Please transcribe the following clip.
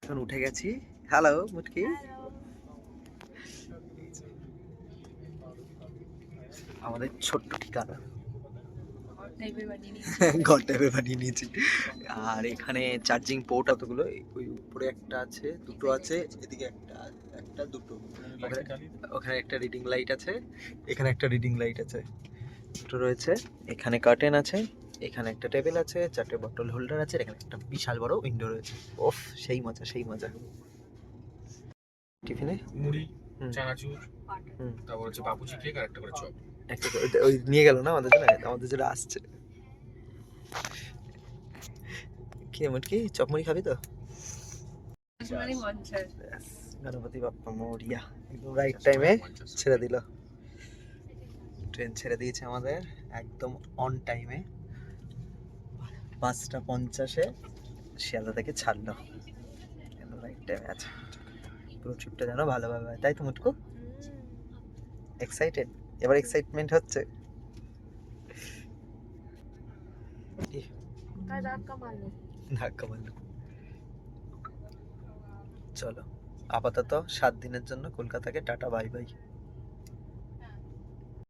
এখন উঠে গেছি। হ্যালো মুটকি। আমাদের ছোট্ট ঠিকানা ঘর টাইপের বানিয়ে নিয়েছি। আর এখানে চার্জিং পোর্ট অতগুলো, ওই উপরে একটা আছে, দুটো আছে, এদিকে একটা, একটা দুটো, ওখানে একটা রিডিং লাইট আছে, এখানে একটা রিডিং লাইট আছে, দুটো রয়েছে। এখানে কার্টেন আছে, এখানে একটা টেবিল আছে, চারটে বটল হোল্ডার আছে, এখানে একটা বিশাল বড় উইন্ডো রয়েছে। ওফ, সেই মজা সেই মজা। টিফিনে মুড়ি, চানাচুর, তারপর হচ্ছে বাবুজি কেক আর একটা করে চপ। একটা ওই নিয়ে গেল না আমাদের জন্য, আমাদের যেটা আসছে। কি মুটকি, চপ মুড়ি খাবি তো? গণপতি বাপ্পা মোরিয়া। একদম রাইট টাইমে ছেড়ে দিল, ট্রেন ছেড়ে দিয়েছে আমাদের একদম অন টাইমে। 5:50-এ শিয়ালদা থেকে ছাড়লো, একদম রাইট টাইমে আছে। পুরো ট্রিপটা যেন ভালোভাবে হয়, তাই তো মুটকু? এক্সাইটেড? এবার এক্সাইটমেন্ট হচ্ছে। ধাক্কা মারলো। চলো, আপাতত 7 দিনের জন্য কলকাতাকে টাটা বাই বাই।